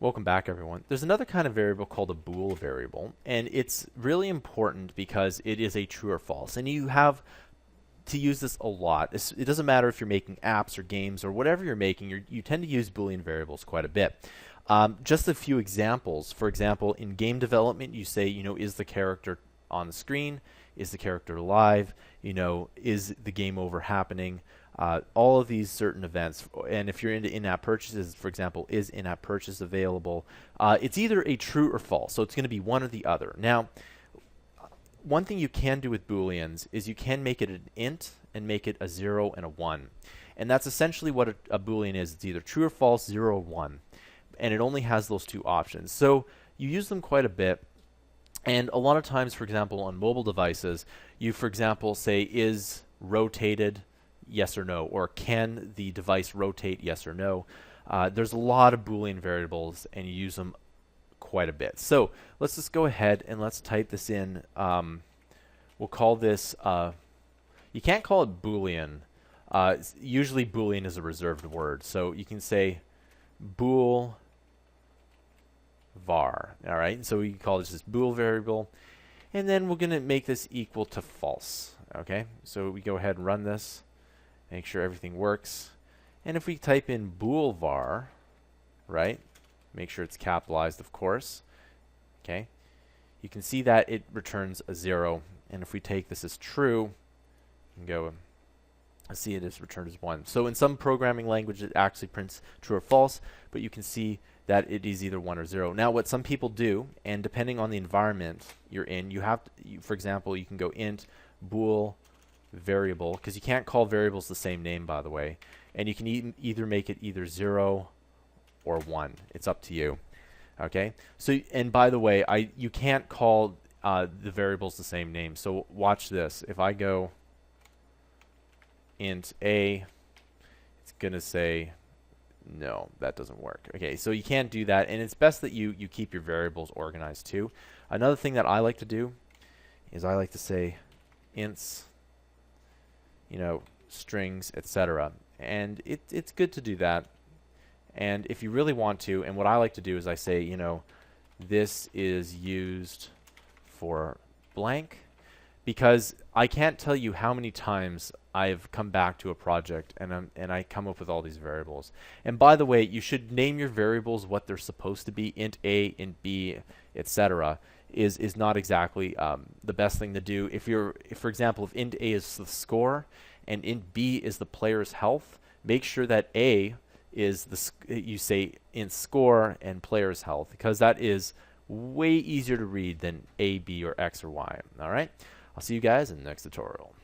Welcome back, everyone. There's another kind of variable called a bool variable, and it's really important because it is a true or false, and you have to use this a lot. It doesn't matter if you're making apps or games or whatever you're making, you tend to use Boolean variables quite a bit. Just a few examples. For example, in game development, you say, is the character on the screen? Is the character live? Is the game over happening? All of these certain events, and if you're into in-app purchases, for example, is in-app purchase available? It's either a true or false, so it's going to be one or the other. Now, one thing you can do with Booleans is you can make it an int and make it a 0 and a 1. And that's essentially what a Boolean is. It's either true or false, 0 or 1. And it only has those two options. So you use them quite a bit. And a lot of times, for example, on mobile devices, you, for example, say is rotated, yes or no, or can the device rotate, yes or no. There's a lot of Boolean variables, and you use them quite a bit. So let's just go ahead and let's type this in. We'll call this, you can't call it Boolean. Usually Boolean is a reserved word. So you can say bool var. All right, so we can call this bool variable. And then we're going to make this equal to false. Okay, so we go ahead and run this. Make sure everything works. And if we type in bool var, right, make sure it's capitalized, of course. Okay, you can see that it returns a 0. And if we take this as true, you can go and see it as returned as 1. So in some programming language, it actually prints true or false, but you can see that it is either 1 or 0. Now, what some people do, and depending on the environment you're in, you have to, for example, you can go int bool variable, because you can't call variables the same name, by the way, and you can either make it either 0 or 1. It's up to you. Okay. So, and by the way, you can't call the variables the same name. So watch this. If I go int a, it's gonna say no, that doesn't work. Okay, so you can't do that, and it's best that you keep your variables organized too. Another thing that I like to do is I like to say ints, strings, etc. And it's good to do that. And if you really want to, and what I like to do is I say, this is used for blank, because I can't tell you how many times I've come back to a project and I come up with all these variables. And by the way, you should name your variables what they're supposed to be. Int A, int B, etc. is not exactly the best thing to do. If for example, if int A is the score and int B is the player's health, make sure that A is you say int score and player's health, because that is way easier to read than A, B, or X or Y. All right, I'll see you guys in the next tutorial.